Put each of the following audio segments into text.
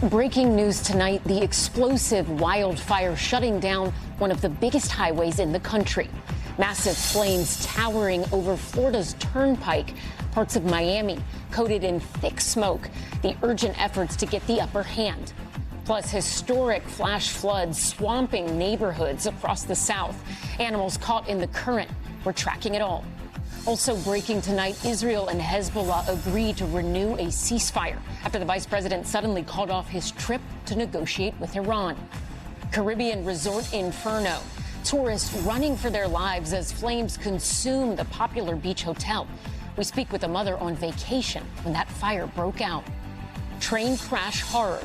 Breaking news tonight, the explosive wildfire shutting down one of the biggest highways in the country. Massive flames towering over Florida's turnpike, parts of Miami coated in thick smoke, the urgent efforts to get the upper hand. Plus, historic flash floods swamping neighborhoods across the South. Animals caught in the current. We're tracking it all. Also breaking tonight, Israel and Hezbollah agreed to renew a ceasefire after the vice president suddenly called off his trip to negotiate with Iran. Caribbean resort inferno. Tourists running for their lives as flames consume the popular beach hotel. We speak with a mother on vacation when that fire broke out. Train crash horror.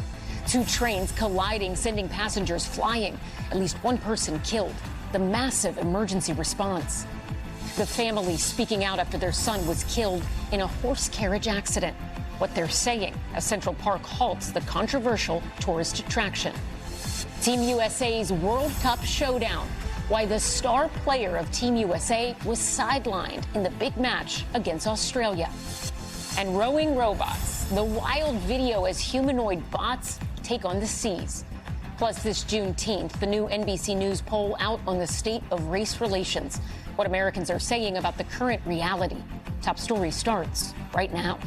2 trains colliding, sending passengers flying. At least 1 person killed. The massive emergency response. The family speaking out after their son was killed in a horse carriage accident. What they're saying as Central Park halts the controversial tourist attraction. Team USA's World Cup showdown. Why the star player of Team USA was sidelined in the big match against Australia. And rowing robots. The wild video as humanoid bots take on the seas. Plus, this Juneteenth, the new NBC News poll out on the state of race relations. What Americans are saying about the current reality. Top Story starts right now.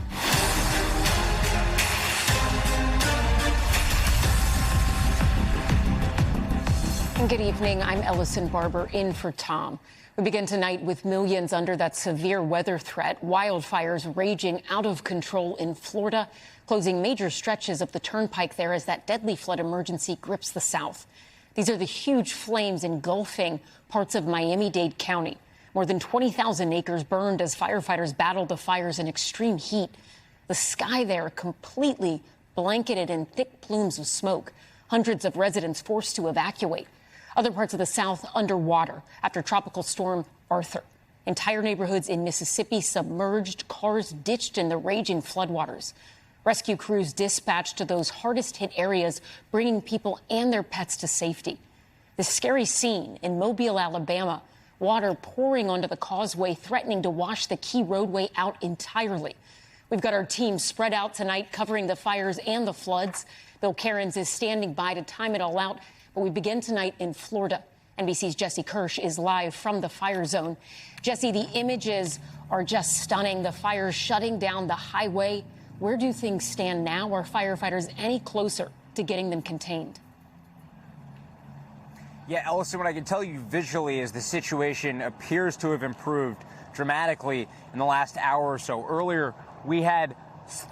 Good evening. I'm Ellison Barber in for Tom. We begin tonight with millions under that severe weather threat. Wildfires raging out of control in Florida, closing major stretches of the turnpike there as that deadly flood emergency grips the South. These are the huge flames engulfing parts of Miami-Dade County. More than 20,000 acres burned as firefighters battled the fires in extreme heat. The sky there completely blanketed in thick plumes of smoke. Hundreds of residents forced to evacuate. Other parts of the South underwater after Tropical Storm Arthur. Entire neighborhoods in Mississippi submerged, cars ditched in the raging floodwaters. Rescue crews dispatched to those hardest hit areas, bringing people and their pets to safety. This scary scene in Mobile, Alabama, water pouring onto the causeway, threatening to wash the key roadway out entirely. We've got our team spread out tonight covering the fires and the floods. Bill Cairns is standing by to time it all out. But we begin tonight in Florida. NBC's Jesse Kirsch is live from the fire zone. Jesse, the images are just stunning. The fire shutting down the highway. Where do things stand now? Are firefighters any closer to getting them contained? Yeah, Ellison, what I can tell you visually is the situation appears to have improved dramatically in the last hour or so. Earlier, we had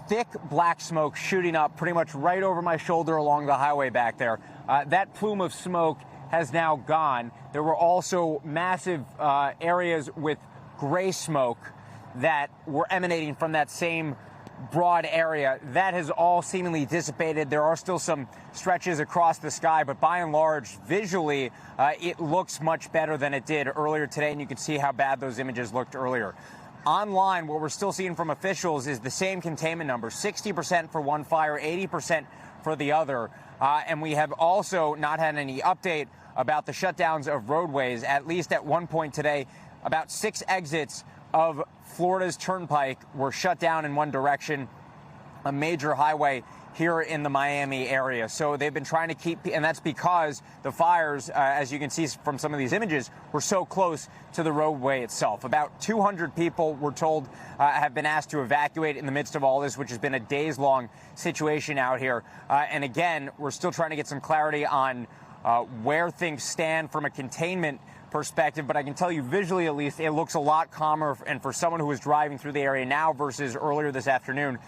thick black smoke shooting up pretty much right over my shoulder along the highway back there. That plume of smoke has now gone. There were also massive areas with gray smoke that were emanating from that same broad area. That has all seemingly dissipated. There are still some stretches across the sky, but by and large, visually, it looks much better than it did earlier today, and you can see how bad those images looked earlier. Online, what we're still seeing from officials is the same containment number, 60% for one fire, 80% for the other. And we have also not had any update about the shutdowns of roadways. At least at one point today, about 6 exits of Florida's turnpike were shut down in one direction, a major highway here in the Miami area. So they've been trying to keep, and that's because the fires, as you can see from some of these images, were so close to the roadway itself. About 200 people, we're told, have been asked to evacuate in the midst of all this, which has been a days-long situation out here. And again, we're still trying to get some clarity on where things stand from a containment perspective, but I can tell you visually, at least, it looks a lot calmer. And for someone who is driving through the area now versus earlier this afternoon,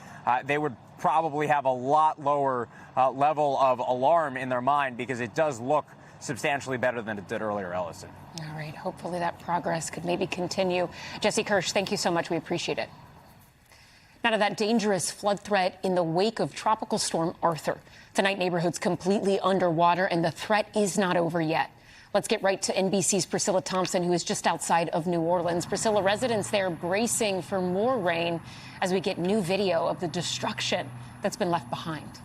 they would probably have a lot lower level of alarm in their mind, because it does look substantially better than it did earlier, Ellison. All right. Hopefully that progress could maybe continue. Jesse Kirsch, thank you so much. We appreciate it. Now to that dangerous flood threat in the wake of Tropical Storm Arthur. Tonight, neighborhoods completely underwater, and the threat is not over yet. Let's get right to NBC's Priscilla Thompson, who is just outside of New Orleans. Priscilla, residents there bracing for more rain as we get new video of the destruction that's been left behind.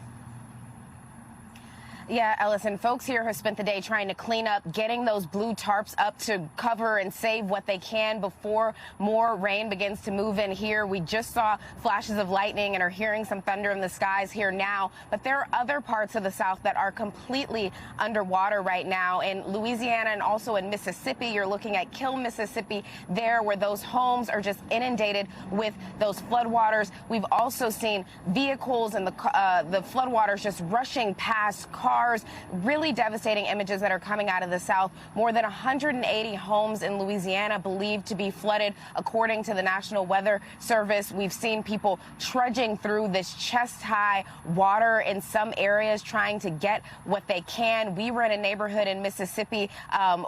Yeah, Ellison, folks here have spent the day trying to clean up, getting those blue tarps up to cover and save what they can before more rain begins to move in here. We just saw flashes of lightning and are hearing some thunder in the skies here now. But there are other parts of the South that are completely underwater right now. In Louisiana and also in Mississippi, you're looking at Kill, Mississippi, there where those homes are just inundated with those floodwaters. We've also seen vehicles and the floodwaters just rushing past cars. Really devastating images that are coming out of the South. More than 180 homes in Louisiana believed to be flooded, according to the National Weather Service. We've seen people trudging through this chest-high water in some areas, trying to get what they can. We were in a neighborhood in Mississippi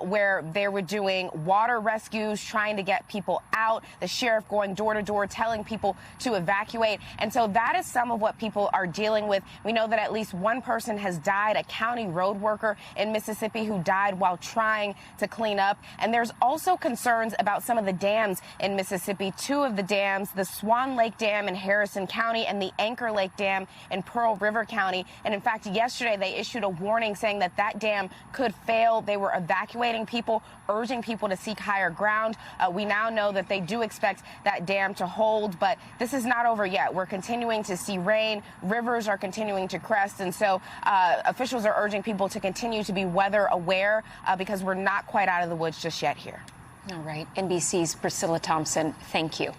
where they were doing water rescues, trying to get people out. The sheriff going door to door, telling people to evacuate. And so that is some of what people are dealing with. We know that at least one person has died, a county road worker in Mississippi who died while trying to clean up. And there's also concerns about some of the dams in Mississippi. Two of the dams, the Swan Lake Dam in Harrison County and the Anchor Lake Dam in Pearl River County. And in fact, yesterday they issued a warning saying that that dam could fail. They were evacuating people, urging people to seek higher ground. We now know that they do expect that dam to hold, but this is not over yet. We're continuing to see rain. Rivers are continuing to crest. And so officials are urging people to continue to be weather aware because we're not quite out of the woods just yet here. All right. NBC's Priscilla Thompson, thank you.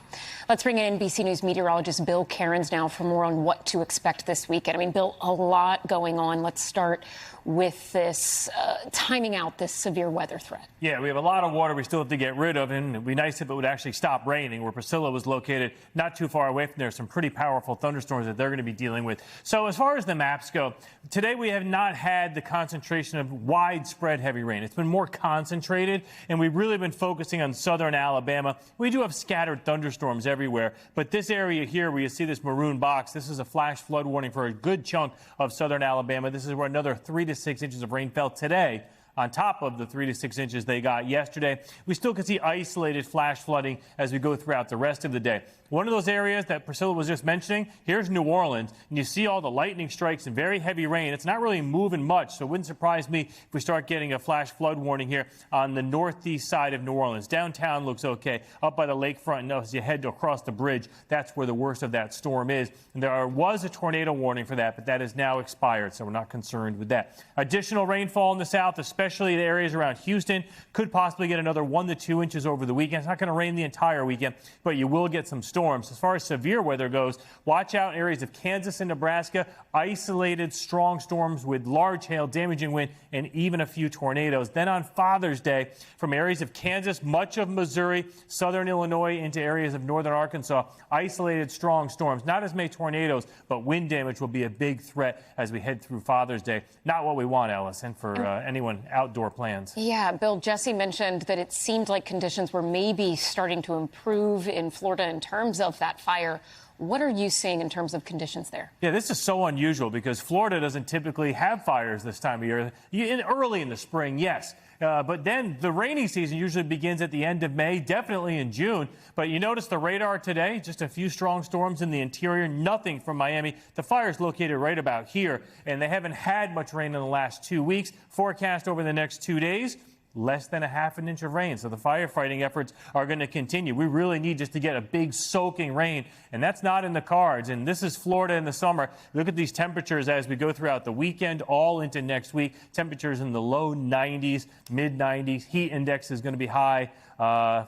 Let's bring in NBC News meteorologist Bill Cairns now for more on what to expect this weekend. I mean, Bill, a lot going on. Let's start with this timing out this severe weather threat. Yeah, we have a lot of water we still have to get rid of, and it would be nice if it would actually stop raining. Where Priscilla was located, not too far away from there, some pretty powerful thunderstorms that they're going to be dealing with. So as far as the maps go, today we have not had the concentration of widespread heavy rain. It's been more concentrated, and we've really been focusing on southern Alabama. We do have scattered thunderstorms everywhere, but this area here where you see this maroon box, this is a flash flood warning for a good chunk of southern Alabama. This is where another 3 to 6 inches of rain fell today, on top of the 3 to 6 inches they got yesterday. We still can see isolated flash flooding as we go throughout the rest of the day. One of those areas that Priscilla was just mentioning, here's New Orleans, and you see all the lightning strikes and very heavy rain. It's not really moving much, so it wouldn't surprise me if we start getting a flash flood warning here on the northeast side of New Orleans. Downtown looks okay. Up by the lakefront, and as you head across the bridge, that's where the worst of that storm is. And there was a tornado warning for that, but that is now expired, so we're not concerned with that. Additional rainfall in the south, especially the areas around Houston, could possibly get another 1 to 2 inches over the weekend. It's not going to rain the entire weekend, but you will get some storms. As far as severe weather goes, watch out in areas of Kansas and Nebraska, isolated strong storms with large hail, damaging wind, and even a few tornadoes. Then on Father's Day, from areas of Kansas, much of Missouri, southern Illinois, into areas of northern Arkansas, isolated strong storms. Not as many tornadoes, but wind damage will be a big threat as we head through Father's Day. Not what we want, Ellison, for anyone outdoor plans. Yeah, Bill, Jesse mentioned that it seemed like conditions were maybe starting to improve in Florida in terms of that fire. What are you seeing in terms of conditions there? Yeah, this is so unusual because Florida doesn't typically have fires this time of year. Early in the spring, yes. But then the rainy season usually begins at the end of May, definitely in June. But you notice the radar today, just a few strong storms in the interior, nothing from Miami. The fire's located right about here, and they haven't had much rain in the last 2 weeks. Forecast over the next 2 days, less than a half an inch of rain. So the firefighting efforts are going to continue. We really need just to get a big soaking rain, and that's not in the cards. And this is Florida in the summer. Look at these temperatures as we go throughout the weekend, all into next week. Temperatures in the low 90s, mid 90s. Heat index is going to be high.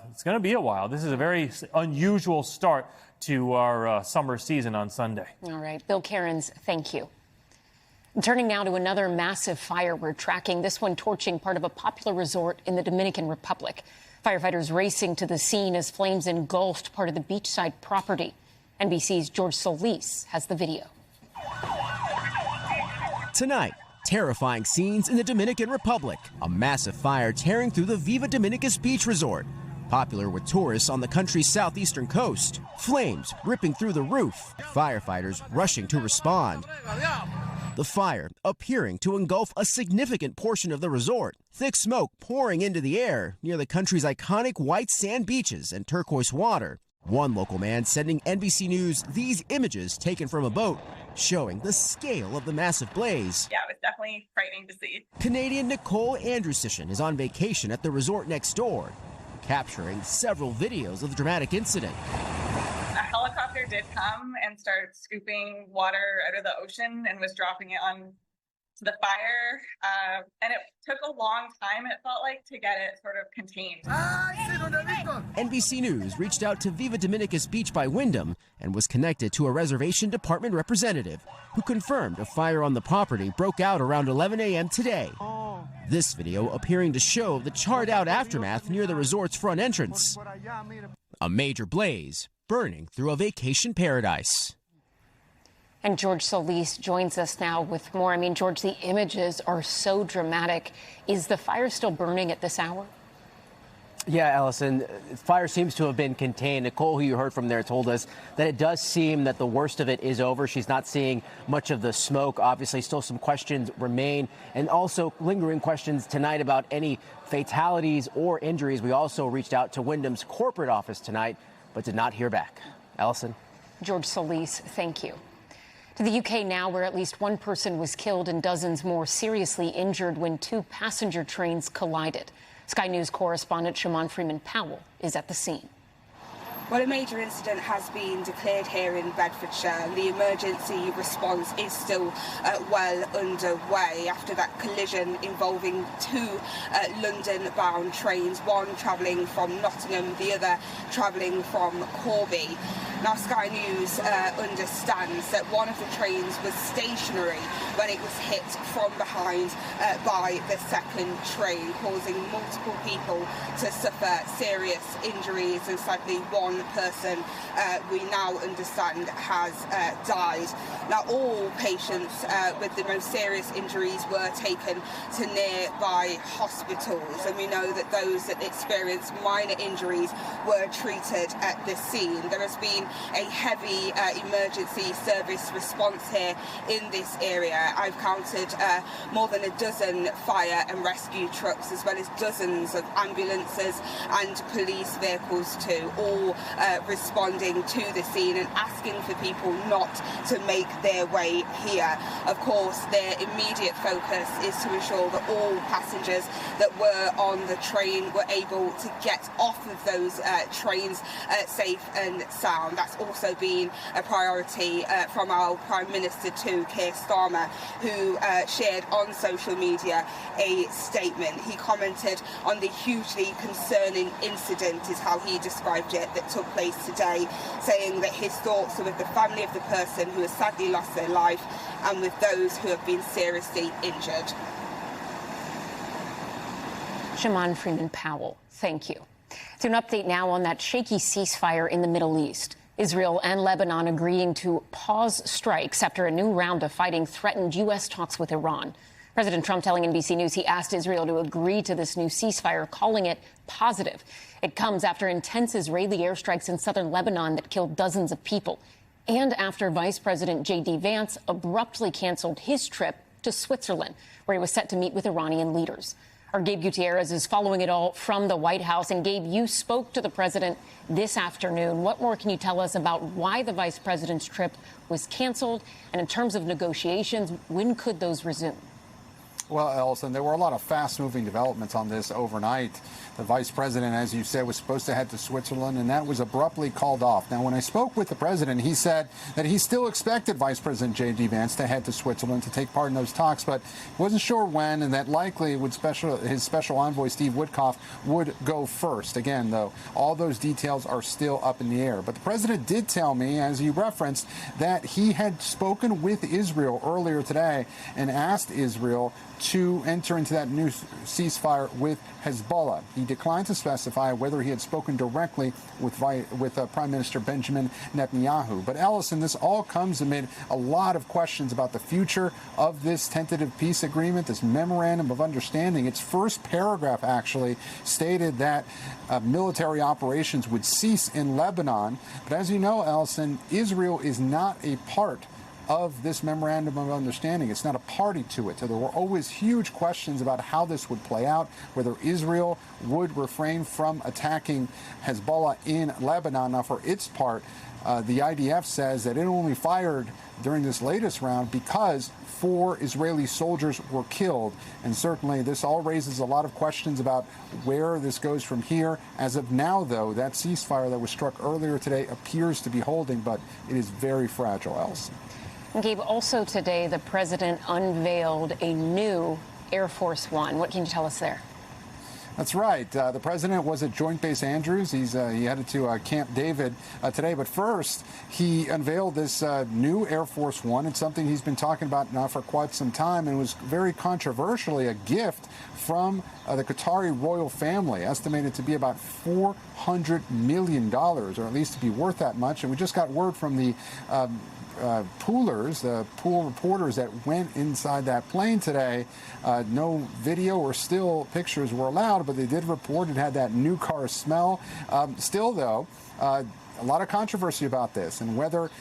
It's going to be a while. This is a very unusual start to our summer season on Sunday. All right. Bill Cairns, thank you. Turning now to another massive fire we're tracking, this one torching part of a popular resort in the Dominican Republic. Firefighters racing to the scene as flames engulfed part of the beachside property. NBC's George Solis has the video. Tonight, terrifying scenes in the Dominican Republic. A massive fire tearing through the Viva Dominicus Beach Resort, popular with tourists on the country's southeastern coast. Flames ripping through the roof, firefighters rushing to respond. The fire appearing to engulf a significant portion of the resort. Thick smoke pouring into the air near the country's iconic white sand beaches and turquoise water. One local man sending NBC News these images taken from a boat, showing the scale of the massive blaze. Yeah, it was definitely definitely frightening to see. Canadian Nicole Andrewsishin is on vacation at the resort next door, capturing several videos of the dramatic incident. A helicopter did come and start scooping water out of the ocean and was dropping it on the fire, and it took a long time, it felt like, to get it sort of contained. NBC News reached out to Viva Dominicus Beach by Wyndham and was connected to a reservation department representative who confirmed a fire on the property broke out around 11 a.m. today. This video appearing to show the charred out aftermath near the resort's front entrance. A major blaze burning through a vacation paradise. And George Solis joins us now with more. I mean, George, the images are so dramatic. Is the fire still burning at this hour? Yeah, Allison, fire seems to have been contained. Nicole, who you heard from there, told us that it does seem that the worst of it is over. She's not seeing much of the smoke. Obviously, still some questions remain, and also lingering questions tonight about any fatalities or injuries. We also reached out to Wyndham's corporate office tonight, but did not hear back. Allison? George Solis, thank you. To the UK now, where at least one person was killed and dozens more seriously injured when two passenger trains collided. Sky News correspondent Shimon Freeman Powell is at the scene. Well, a major incident has been declared here in Bedfordshire. The emergency response is still well underway after that collision involving two London-bound trains, one travelling from Nottingham, the other travelling from Corby. Now, Sky News understands that one of the trains was stationary when it was hit from behind by the second train, causing multiple people to suffer serious injuries, and sadly one person we now understand has died. Now, all patients with the most serious injuries were taken to nearby hospitals, and we know that those that experienced minor injuries were treated at the scene. There has been a heavy emergency service response here in this area. I've counted more than a dozen fire and rescue trucks, as well as dozens of ambulances and police vehicles too, all responding to the scene and asking for people not to make their way here. Of course, their immediate focus is to ensure that all passengers that were on the train were able to get off of those trains safe and sound. That's also been a priority from our Prime Minister too, Keir Starmer, who shared on social media a statement. He commented on the hugely concerning incident, is how he described it, that took place today, saying that his thoughts are with the family of the person who has sadly lost their life and with those who have been seriously injured. Shimon Freeman Powell, thank you. To an update now on that shaky ceasefire in the Middle East. Israel and Lebanon agreeing to pause strikes after a new round of fighting threatened U.S. talks with Iran. President Trump telling NBC News he asked Israel to agree to this new ceasefire, calling it positive. It comes after intense Israeli airstrikes in southern Lebanon that killed dozens of people, and after Vice President J.D. Vance abruptly canceled his trip to Switzerland, where he was set to meet with Iranian leaders. Our Gabe Gutierrez is following it all from the White House. And Gabe, you spoke to the president this afternoon. What more can you tell us about why the vice president's trip was canceled? And in terms of negotiations, when could those resume? Well, Ellison, there were a lot of fast-moving developments on this overnight. The vice president, as you said, was supposed to head to Switzerland, and that was abruptly called off. Now, when I spoke with the president, he said that he still expected Vice President J.D. Vance to head to Switzerland to take part in those talks, but wasn't sure when, and that likely would his special envoy, Steve Witkoff, would go first. Again, though, all those details are still up in the air. But the president did tell me, as you referenced, that he had spoken with Israel earlier today and asked Israel to enter into that new ceasefire with Hezbollah. He declined to specify whether he had spoken directly with Prime Minister Benjamin Netanyahu. But, Ellison, this all comes amid a lot of questions about the future of this tentative peace agreement, this memorandum of understanding. Its first paragraph actually stated that military operations would cease in Lebanon. But as you know, Ellison, Israel is not a part of this memorandum of understanding. It's not a party to it. So there were always huge questions about how this would play out, whether Israel would refrain from attacking Hezbollah in Lebanon. Now, for its part, The IDF says that it only fired during this latest round because 4 Israeli soldiers were killed. And certainly this all raises a lot of questions about where this goes from here. As of now, though, that ceasefire that was struck earlier today appears to be holding, but it is very fragile, Elsie. Gabe, also today, the president unveiled a new Air Force One. What can you tell us there? That's right. The president was at Joint Base Andrews. He headed to Camp David today. But first, he unveiled this new Air Force One. It's something he's been talking about now for quite some time, and was very controversially a gift from the Qatari royal family, estimated to be about $400 million, or at least to be worth that much. And we just got word from the poolers, the pool reporters that went inside that plane today. No video or still pictures were allowed, but they did report it had that new car smell. Still, though, a lot of controversy about this and whether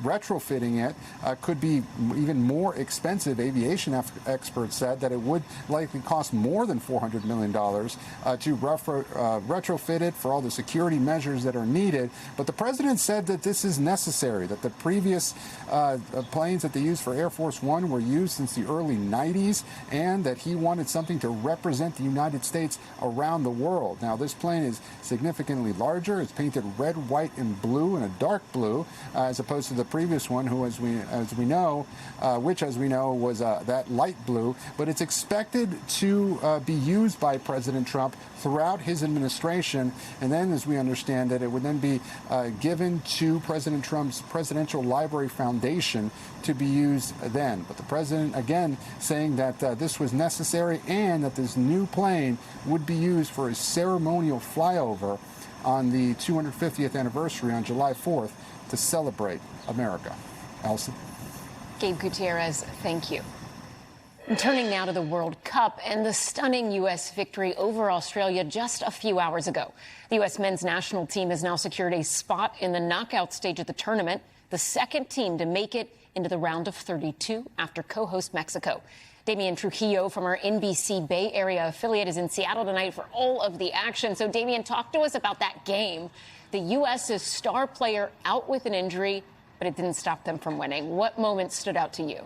retrofitting it could be even more expensive. Aviation experts said that it would likely cost more than $400 million to retrofit it for all the security measures that are needed. But the president said that this is necessary, that the previous planes that they used for Air Force One were used since the early 90s, and that he wanted something to represent the United States around the world. Now, this plane is significantly larger. It's painted red, white, and blue, and a dark blue, as opposed to the previous one, who, as we know, was that light blue. But it's expected to be used by President Trump throughout his administration, and then, as we understand it, it would then be given to President Trump's Presidential Library Foundation to be used then. But the president, again, saying that this was necessary and that this new plane would be used for a ceremonial flyover on the 250th anniversary on July 4th to celebrate America. Elsie? Gabe Gutierrez, thank you. And turning now to the World Cup and the stunning U.S. victory over Australia just a few hours ago. The U.S. men's national team has now secured a spot in the knockout stage of the tournament, the second team to make it into the round of 32 after co-host Mexico. Damian Trujillo from our NBC Bay Area affiliate is in Seattle tonight for all of the action. So, Damian, talk to us about that game. The U.S.'s star player out with an injury, but it didn't stop them from winning. What moments stood out to you?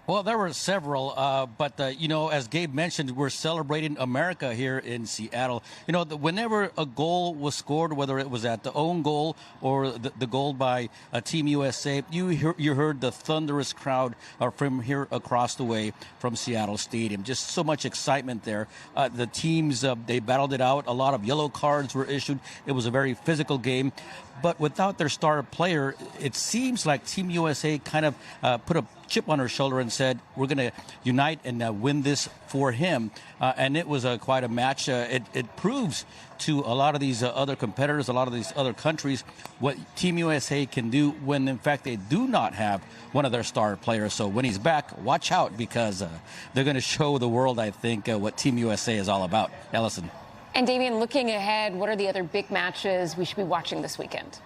Well, there were several, but as Gabe mentioned, we're celebrating America here in Seattle. Whenever a goal was scored, whether it was at the own goal or the goal by Team USA, you heard the thunderous crowd from here across the way from Seattle Stadium. Just so much excitement there. The teams, they battled it out. A lot of yellow cards were issued. It was a very physical game. But without their star player, it seems like Team USA kind of put a chip on her shoulder and said, we're going to unite and win this for him. And it was quite a match. It proves to a lot of these other competitors, a lot of these other countries, what Team USA can do when, in fact, they do not have one of their star players. So when he's back, watch out, because they're going to show the world, I think, what Team USA is all about. Ellison. And, Damian, looking ahead, what are the other big matches we should be watching this weekend?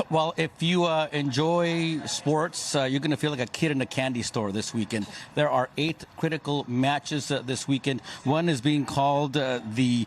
Well, if you enjoy sports, you're going to feel like a kid in a candy store this weekend. There are 8 critical matches this weekend. One is being called the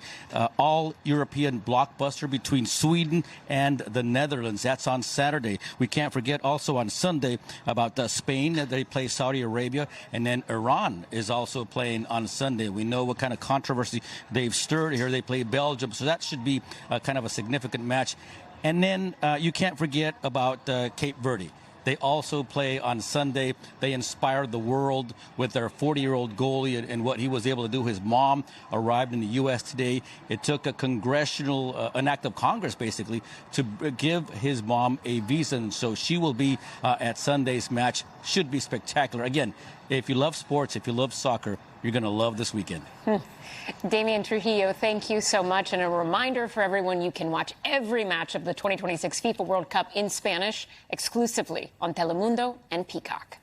All-European Blockbuster between Sweden and the Netherlands. That's on Saturday. We can't forget also on Sunday about Spain. They play Saudi Arabia, and then Iran is also playing on Sunday. We know what kind of controversy they've stirred here. They play Belgium, so that should be kind of a significant match. And then you can't forget about Cape Verde. They also play on Sunday. They inspired the world with their 40-year-old goalie and what he was able to do. His mom arrived in the U.S. today. It took a an act of Congress, basically, to give his mom a visa. And so she will be at Sunday's match. Should be spectacular. Again, if you love sports, if you love soccer, you're going to love this weekend. Damian Trujillo, thank you so much. And a reminder for everyone, you can watch every match of the 2026 FIFA World Cup in Spanish exclusively on Telemundo and Peacock.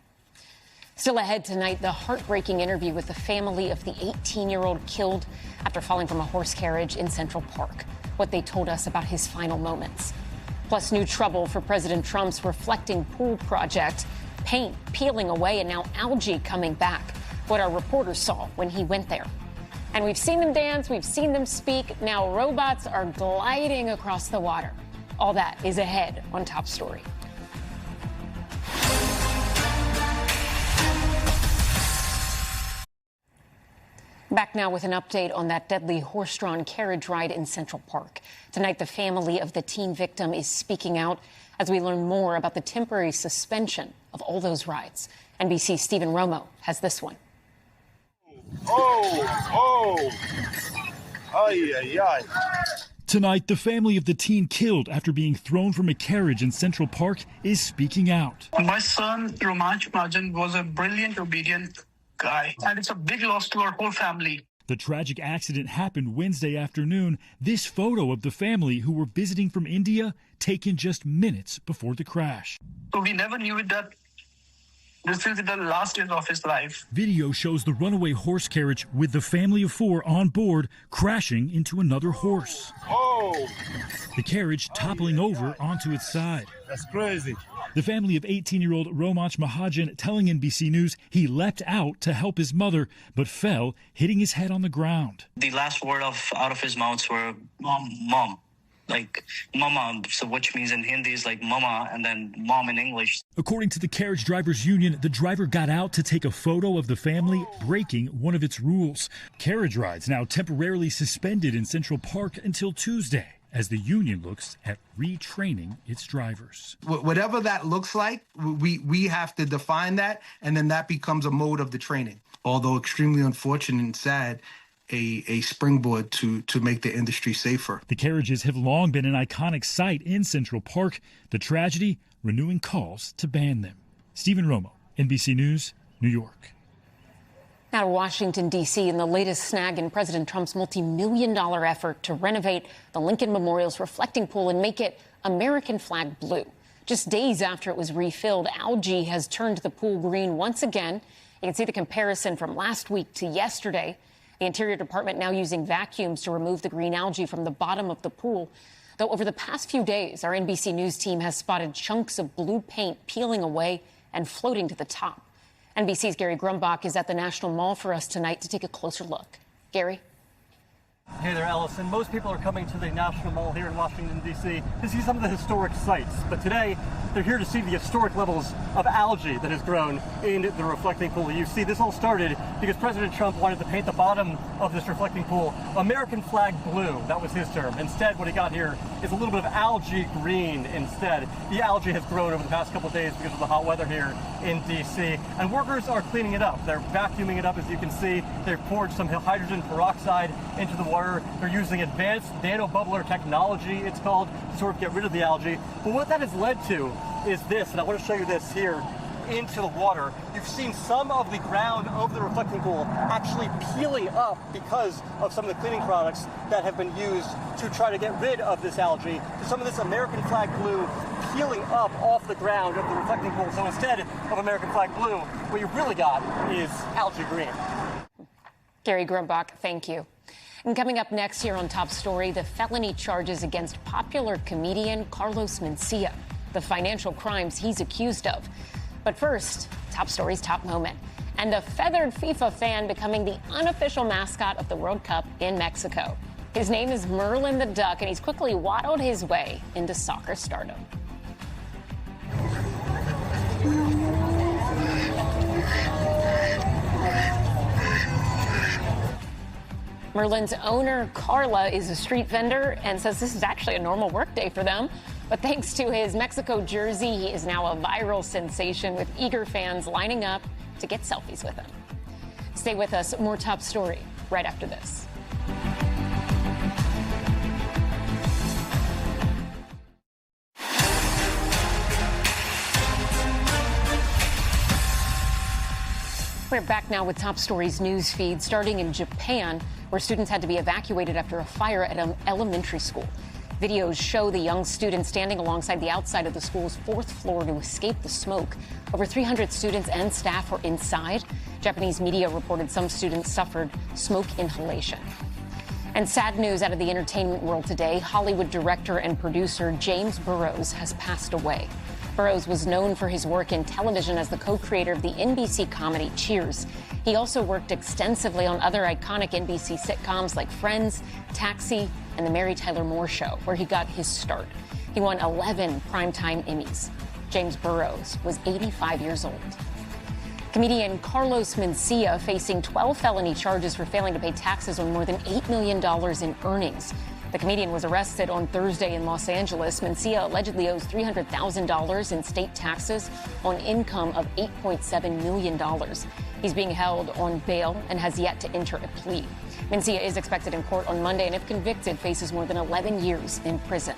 Still ahead tonight, the heartbreaking interview with the family of the 18-year-old killed after falling from a horse carriage in Central Park. What they told us about his final moments. Plus, new trouble for President Trump's reflecting pool project. Paint peeling away and now algae coming back. What our reporter saw when he went there. And we've seen them dance, we've seen them speak. Now robots are gliding across the water. All that is ahead on Top Story. Back now with an update on that deadly horse-drawn carriage ride in Central Park. Tonight, the family of the teen victim is speaking out as we learn more about the temporary suspension of all those rides. NBC's Stephen Romo has this one. Tonight, the family of the teen killed after being thrown from a carriage in Central Park is speaking out. My son, Romanch Majan, was a brilliant, obedient guy, and it's a big loss to our whole family. The tragic accident happened Wednesday afternoon. This photo of the family who were visiting from India taken just minutes before the crash. So we never knew that this is the last days of his life. Video shows the runaway horse carriage with the family of 4 on board crashing into another horse. The carriage toppling over onto its side. That's crazy. The family of 18-year-old Romanch Mahajan telling NBC News he leapt out to help his mother, but fell, hitting his head on the ground. The last word out of his mouth were mom. Like mama, so which means in Hindi is like mama and then mom in English. According to the Carriage Drivers Union, the driver got out to take a photo of the family, breaking one of its rules. Carriage rides now temporarily suspended in Central Park until Tuesday, as the union looks at retraining its drivers. Whatever that looks like, we have to define that, and then that becomes a mode of the training. Although extremely unfortunate and sad, a springboard to make the industry safer. The carriages have long been an iconic sight in Central Park. The tragedy renewing calls to ban them. Stephen Romo, NBC News, New York. Now to Washington, D.C., in the latest snag in President Trump's multi-million-dollar effort to renovate the Lincoln Memorial's reflecting pool and make it American flag blue. Just days after it was refilled, algae has turned the pool green once again. You can see the comparison from last week to yesterday. The Interior Department now using vacuums to remove the green algae from the bottom of the pool. Though over the past few days, our NBC News team has spotted chunks of blue paint peeling away and floating to the top. NBC's Gary Grumbach is at the National Mall for us tonight to take a closer look. Gary? Hey there, Allison. Most people are coming to the National Mall here in Washington, D.C. to see some of the historic sites. But today, they're here to see the historic levels of algae that has grown in the reflecting pool. You see, this all started because President Trump wanted to paint the bottom of this reflecting pool American flag blue. That was his term. Instead, what he got here is a little bit of algae green instead. The algae has grown over the past couple of days because of the hot weather here in D.C. And workers are cleaning it up. They're vacuuming it up, as you can see. They've poured some hydrogen peroxide into the water. They're using advanced nanobubbler technology, it's called, to sort of get rid of the algae. But what that has led to is this, and I want to show you this here into the water. You've seen some of the ground of the reflecting pool actually peeling up because of some of the cleaning products that have been used to try to get rid of this algae. So some of this American flag blue peeling up off the ground of the reflecting pool. So instead of American flag blue, what you really got is algae green. Gary Grumbach, thank you. And coming up next here on Top Story, the felony charges against popular comedian Carlos Mencia, the financial crimes he's accused of. But first, Top Story's top moment, and a feathered FIFA fan becoming the unofficial mascot of the World Cup in Mexico. His name is Merlin the Duck, and he's quickly waddled his way into soccer stardom. Merlin's owner, Carla, is a street vendor and says this is actually a normal workday for them. But thanks to his Mexico jersey, he is now a viral sensation with eager fans lining up to get selfies with him. Stay with us. More Top Story right after this. We're back now with Top Story's news feed, starting in Japan, where students had to be evacuated after a fire at an elementary school. Videos show the young students standing alongside the outside of the school's 4th floor to escape the smoke. Over 300 students and staff were inside. Japanese media reported some students suffered smoke inhalation. And sad news out of the entertainment world today. Hollywood director and producer James Burrows has passed away. Burrows was known for his work in television as the co-creator of the NBC comedy Cheers. He also worked extensively on other iconic NBC sitcoms like Friends, Taxi, and The Mary Tyler Moore Show, where he got his start. He won 11 primetime Emmys. James Burrows was 85 years old. Comedian Carlos Mencia facing 12 felony charges for failing to pay taxes on more than $8 million in earnings. The comedian was arrested on Thursday in Los Angeles. Mencia allegedly owes $300,000 in state taxes on income of $8.7 million. He's being held on bail and has yet to enter a plea. Mencia is expected in court on Monday and, if convicted, faces more than 11 years in prison.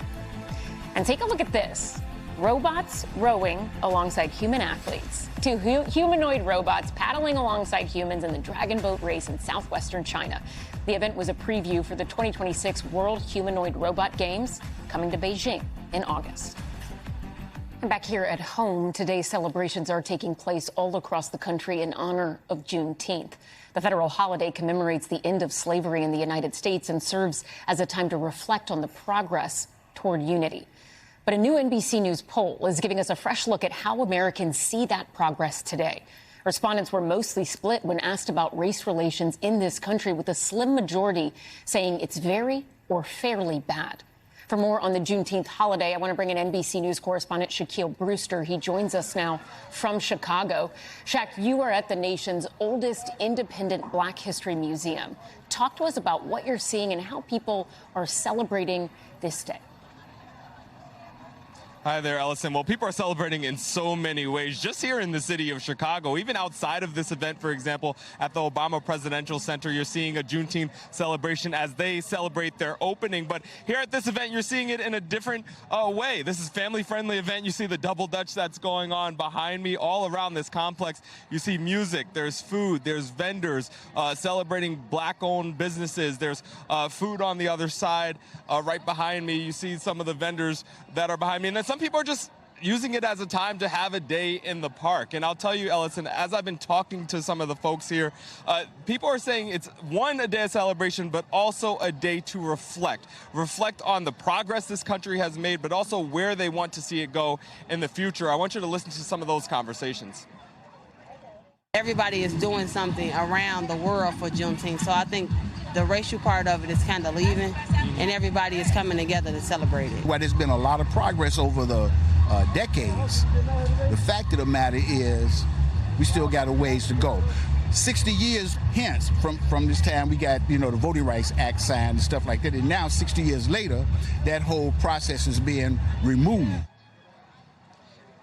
And take a look at this. Robots rowing alongside human athletes. Two humanoid robots paddling alongside humans in the Dragon Boat race in southwestern China. The event was a preview for the 2026 World Humanoid Robot Games coming to Beijing in August. And back here at home, today's celebrations are taking place all across the country in honor of Juneteenth. The federal holiday commemorates the end of slavery in the United States and serves as a time to reflect on the progress toward unity. But a new NBC News poll is giving us a fresh look at how Americans see that progress today. Respondents were mostly split when asked about race relations in this country, with a slim majority saying it's very or fairly bad. For more on the Juneteenth holiday, I want to bring in NBC News correspondent Shaquille Brewster. He joins us now from Chicago. Shaq, you are at the nation's oldest independent Black History Museum. Talk to us about what you're seeing and how people are celebrating this day. Hi there, Ellison. Well, people are celebrating in so many ways just here in the city of Chicago. Even outside of this event, for example, at the Obama Presidential Center, you're seeing a Juneteenth celebration as they celebrate their opening. But here at this event, you're seeing it in a different way. This is a family-friendly event. You see the double dutch that's going on behind me. All around this complex, you see music, there's food, there's vendors celebrating Black-owned businesses. There's food on the other side right behind me. You see some of the vendors that are behind me. And then some people are just using it as a time to have a day in the park. And I'll tell you, Ellison, as I've been talking to some of the folks here, people are saying it's a day of celebration, but also a day to reflect on the progress this country has made, but also where they want to see it go in the future. I want you to listen to some of those conversations. Everybody is doing something around the world for Juneteenth, so I think the racial part of it is kind of leaving, and everybody is coming together to celebrate it. Well, there's been a lot of progress over the decades. The fact of the matter is we still got a ways to go. 60 years hence from this time we got, the Voting Rights Act signed and stuff like that, and now 60 years later, that whole process is being removed.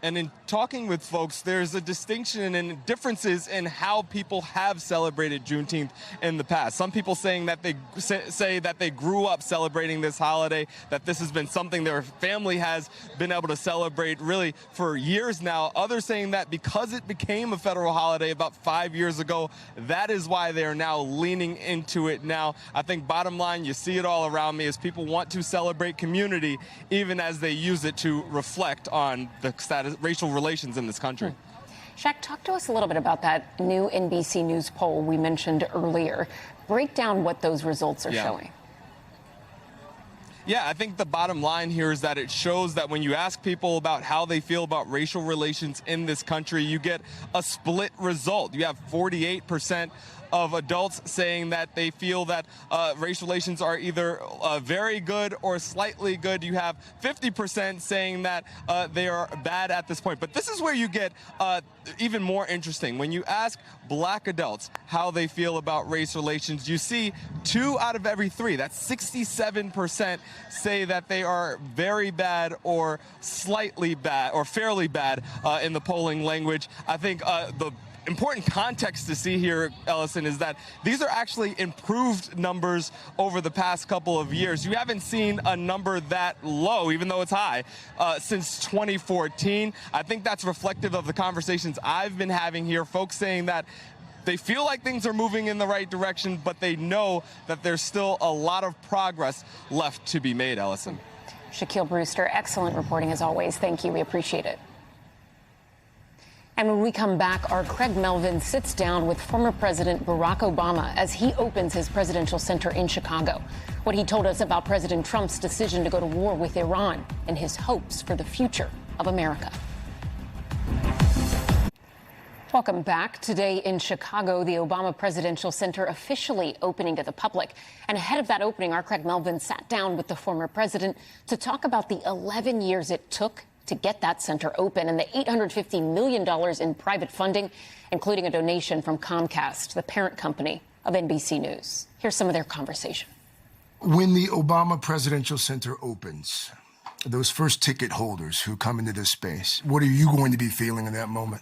And in talking with folks, there's a distinction and differences in how people have celebrated Juneteenth in the past. Some people saying that they say that they grew up celebrating this holiday, that this has been something their family has been able to celebrate really for years now. Others saying that because it became a federal holiday about 5 years ago, that is why they are now leaning into it now. I think bottom line, you see it all around me, is people want to celebrate community even as they use it to reflect on the racial relations in this country. Shaq, talk to us a little bit about that new NBC News poll we mentioned earlier. Break down what those results are showing. Yeah, I think the bottom line here is that it shows that when you ask people about how they feel about racial relations in this country, you get a split result. You have 48% of adults saying that they feel that race relations are either very good or slightly good. You have 50% saying that they are bad at this point. But this is where you get even more interesting. When you ask Black adults how they feel about race relations, you see 2 out of every 3, that's 67%, say that they are very bad or slightly bad or fairly bad in the polling language. I think the important context to see here, Ellison, is that these are actually improved numbers over the past couple of years. You haven't seen a number that low, even though it's high, since 2014. I think that's reflective of the conversations I've been having here, folks saying that they feel like things are moving in the right direction, but they know that there's still a lot of progress left to be made, Ellison. Shaquille Brewster, excellent reporting as always. Thank you. We appreciate it. And when we come back, our Craig Melvin sits down with former President Barack Obama as he opens his presidential center in Chicago. What he told us about President Trump's decision to go to war with Iran and his hopes for the future of America. Welcome back. Today in Chicago, the Obama Presidential Center officially opening to the public. And ahead of that opening, our Craig Melvin sat down with the former president to talk about the 11 years it took to get that center open and the $850 million in private funding, including a donation from Comcast, the parent company of NBC News. Here's some of their conversation. When the Obama Presidential Center opens, those first ticket holders who come into this space, what are you going to be feeling in that moment?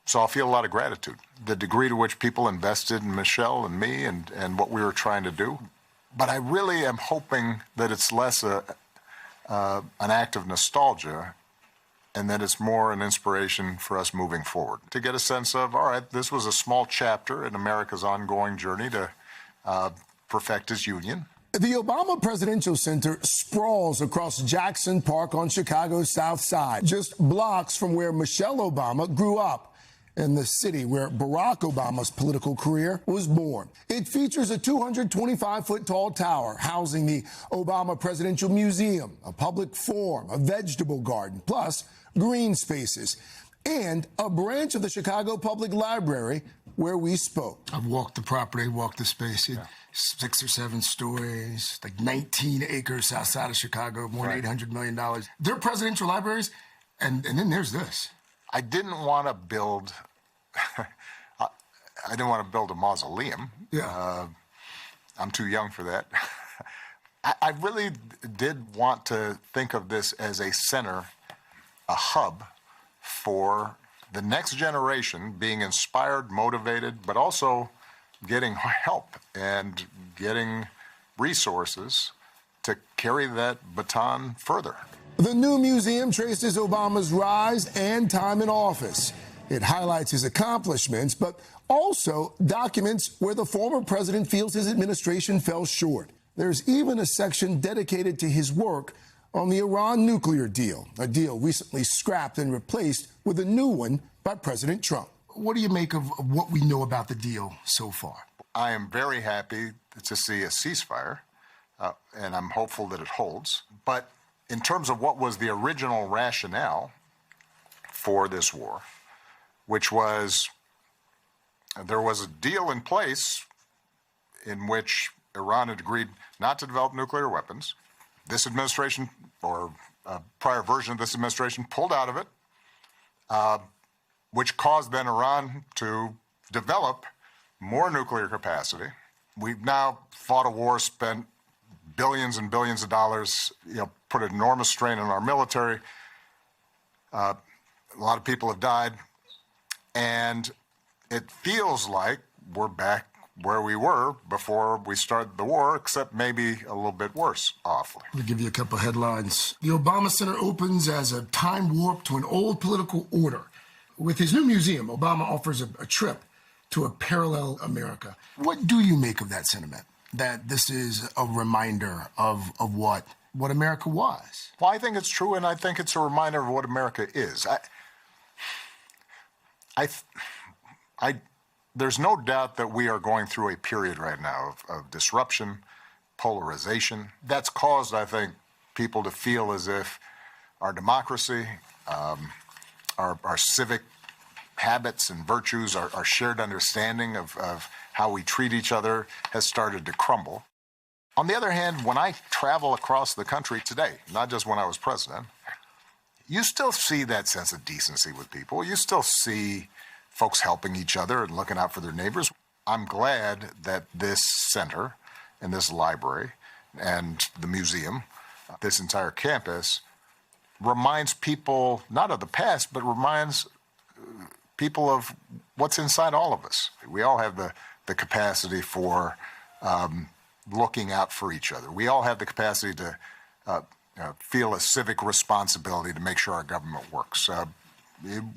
So I'll feel a lot of gratitude. The degree to which people invested in Michelle and me and what we were trying to do. But I really am hoping that it's less an act of nostalgia and that it's more an inspiration for us moving forward. To get a sense of, all right, this was a small chapter in America's ongoing journey to perfect its union. The Obama Presidential Center sprawls across Jackson Park on Chicago's South Side, just blocks from where Michelle Obama grew up, in the city where Barack Obama's political career was born. It features a 225-foot-tall tower housing the Obama Presidential Museum, a public forum, a vegetable garden, plus green spaces, and a branch of the Chicago Public Library where we spoke. I've walked the property, walked the space. Yeah. 6 or 7 stories, like 19 acres outside of Chicago, more than $800 million. They're presidential libraries, and then there's this. I didn't want to build a mausoleum. Yeah. I'm too young for that. I really did want to think of this as a center, a hub for the next generation being inspired, motivated, but also getting help and getting resources to carry that baton further. The new museum traces Obama's rise and time in office. It highlights his accomplishments, but also documents where the former president feels his administration fell short. There's even a section dedicated to his work on the Iran nuclear deal, a deal recently scrapped and replaced with a new one by President Trump. What do you make of what we know about the deal so far? I am very happy to see a ceasefire, and I'm hopeful that it holds. But in terms of what was the original rationale for this war, which was there was a deal in place in which Iran had agreed not to develop nuclear weapons. This administration, or a prior version of this administration, pulled out of it, which caused then Iran to develop more nuclear capacity. We've now fought a war, spent billions and billions of dollars, put enormous strain on our military. A lot of people have died. And it feels like we're back where we were before we started the war, except maybe a little bit worse off. Let me give you a couple headlines. The Obama Center opens as a time warp to an old political order. With his new museum, Obama offers a trip to a parallel America. What do you make of that sentiment? That this is a reminder of what America was? Well, I think it's true, and I think it's a reminder of what America is. There's no doubt that we are going through a period right now of disruption, polarization. That's caused, I think, people to feel as if our democracy, our civic habits and virtues, our shared understanding of how we treat each other has started to crumble. On the other hand, when I travel across the country today, not just when I was president, you still see that sense of decency with people. You still see folks helping each other and looking out for their neighbors. I'm glad that this center and this library and the museum, this entire campus, reminds people not of the past, but reminds people of what's inside all of us. We all have the capacity for looking out for each other. We all have the capacity to feel a civic responsibility to make sure our government works.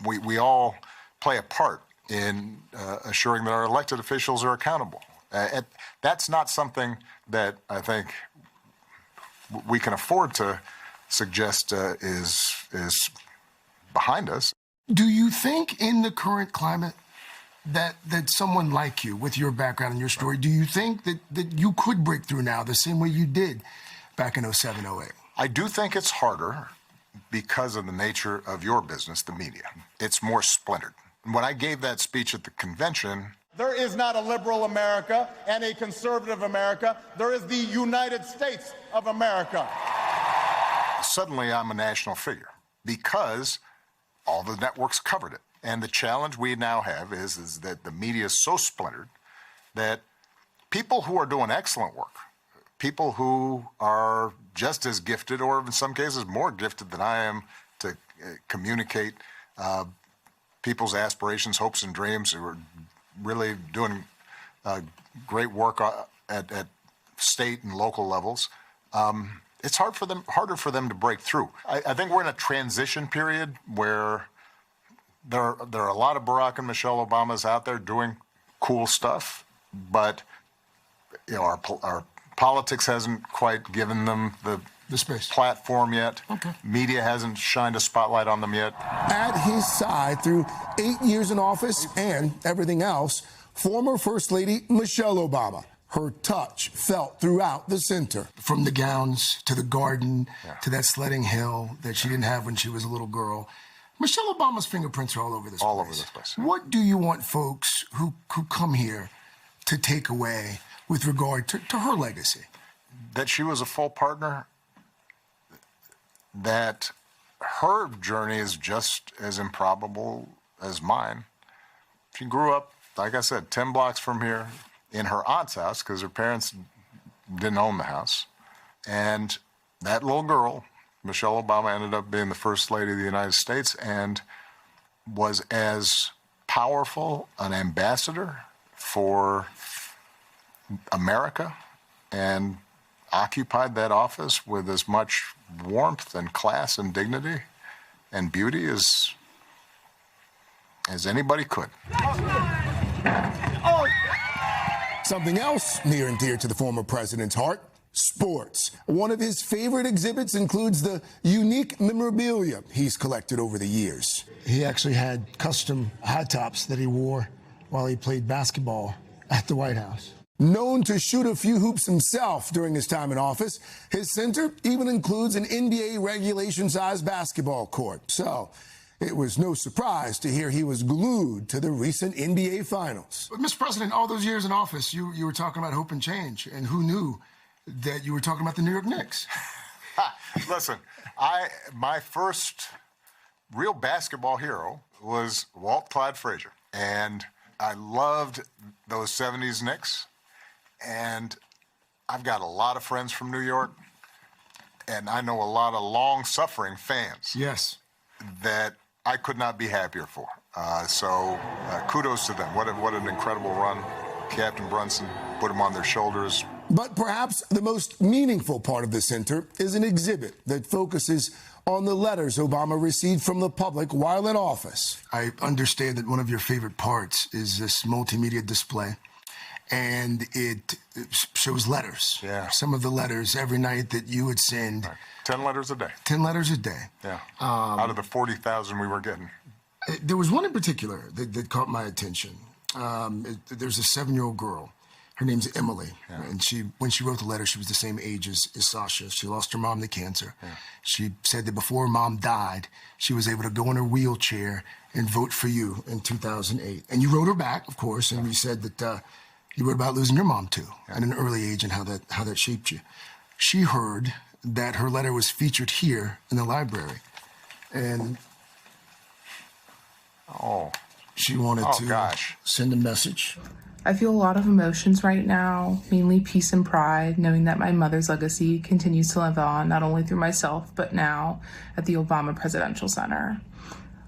We all play a part in assuring that our elected officials are accountable. That's not something that I think we can afford to suggest is behind us. Do you think in the current climate that someone like you, with your background and your story, do you think that you could break through now the same way you did back in 07, 08? I do think it's harder because of the nature of your business, the media. It's more splintered. When I gave that speech at the convention, there is not a liberal America and a conservative America. There is the United States of America. Suddenly I'm a national figure because all the networks covered it. And the challenge we now have is that the media is so splintered that people who are doing excellent work, people who are just as gifted or in some cases more gifted than I am to communicate people's aspirations, hopes, and dreams, who are really doing great work at state and local levels, it's harder for them to break through. I think we're in a transition period where there are a lot of Barack and Michelle Obamas out there doing cool stuff, but our politics hasn't quite given them the space platform yet. Okay. Media hasn't shined a spotlight on them yet. At his side through 8 years in office and everything else, former First Lady Michelle Obama. Her touch felt throughout the center. From the gowns to the garden to that sledding hill that she didn't have when she was a little girl. Michelle Obama's fingerprints are all over this place. All over this place. What do you want folks who come here to take away with regard to her legacy? That she was a full partner, that her journey is just as improbable as mine. She grew up, like I said, 10 blocks from here in her aunt's house because her parents didn't own the house. And that little girl, Michelle Obama, ended up being the First Lady of the United States and was as powerful an ambassador for America and occupied that office with as much warmth and class and dignity and beauty as anybody could. Something else near and dear to the former president's heart, sports. One of his favorite exhibits includes the unique memorabilia he's collected over the years. He actually had custom high tops that he wore while he played basketball at the White House. Known to shoot a few hoops himself during his time in office, his center even includes an NBA regulation-sized basketball court. So it was no surprise to hear he was glued to the recent NBA Finals. But, Mr. President, all those years in office, you were talking about hope and change. And who knew that you were talking about the New York Knicks? Listen, my first real basketball hero was Walt Clyde Frazier. And I loved those 70s Knicks. And I've got a lot of friends from New York. And I know a lot of long-suffering fans. Yes. That I could not be happier for. So kudos to them. What an incredible run. Captain Brunson put them on their shoulders. But perhaps the most meaningful part of the center is an exhibit that focuses on the letters Obama received from the public while in office. I understand that one of your favorite parts is this multimedia display. And it shows letters. Yeah. Some of the letters every night that you would send. Right. 10 letters a day. 10 letters a day. Yeah. Out of the 40,000 we were getting. There was one in particular that caught my attention. There's a 7-year-old girl. Her name's Emily. Yeah. And when she wrote the letter, she was the same age as Sasha. She lost her mom to cancer. Yeah. She said that before her mom died, she was able to go in her wheelchair and vote for you in 2008. And you wrote her back, of course, and you said that you wrote about losing your mom, too, at an early age and how that shaped you. She heard that her letter was featured here in the library. And she wanted to send a message. I feel a lot of emotions right now, mainly peace and pride, knowing that my mother's legacy continues to live on, not only through myself, but now at the Obama Presidential Center.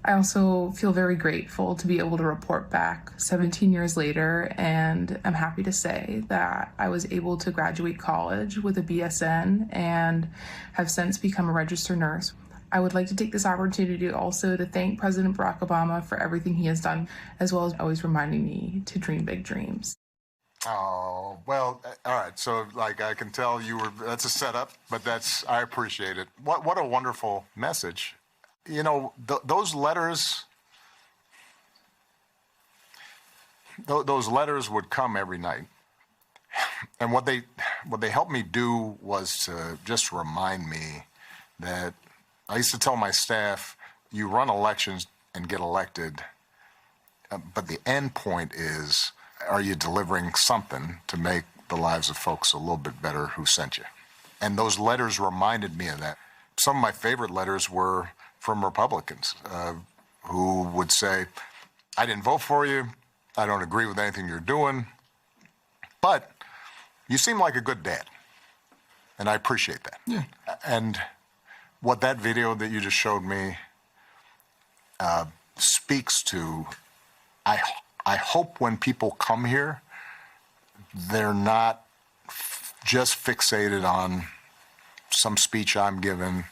I also feel very grateful to be able to report back 17 years later, and I'm happy to say that I was able to graduate college with a BSN and have since become a registered nurse. I would like to take this opportunity also to thank President Barack Obama for everything he has done, as well as always reminding me to dream big dreams. Oh, well, all right. So, I can tell that's a setup, but I appreciate it. What a wonderful message. You know, those letters those letters would come every night. And what they helped me do was to just remind me that I used to tell my staff, you run elections and get elected, but the end point is, are you delivering something to make the lives of folks a little bit better who sent you? And those letters reminded me of that. Some of my favorite letters were from Republicans who would say, I didn't vote for you, I don't agree with anything you're doing, but you seem like a good dad, and I appreciate that. Yeah. And what that video that you just showed me speaks to, I hope when people come here, they're not just fixated on some speech I'm giving,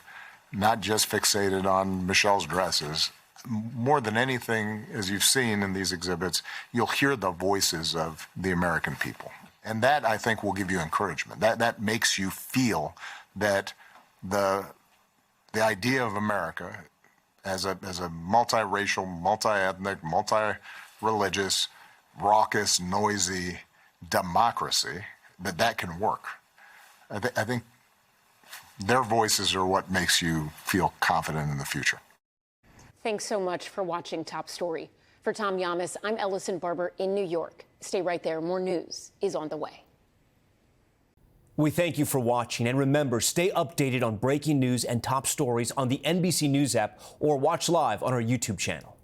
not just fixated on Michelle's dresses. More than anything, as you've seen in these exhibits, you'll hear the voices of the American people. And that, I think, will give you encouragement. That makes you feel that the idea of America as a multiracial, multi-ethnic, multi-religious, raucous, noisy democracy, that can work. I think their voices are what makes you feel confident in the future. Thanks so much for watching Top Story. For Tom Llamas, I'm Ellison Barber in New York. Stay right there. More news is on the way. We thank you for watching, and remember, stay updated on breaking news and top stories on the NBC News app or watch live on our YouTube channel.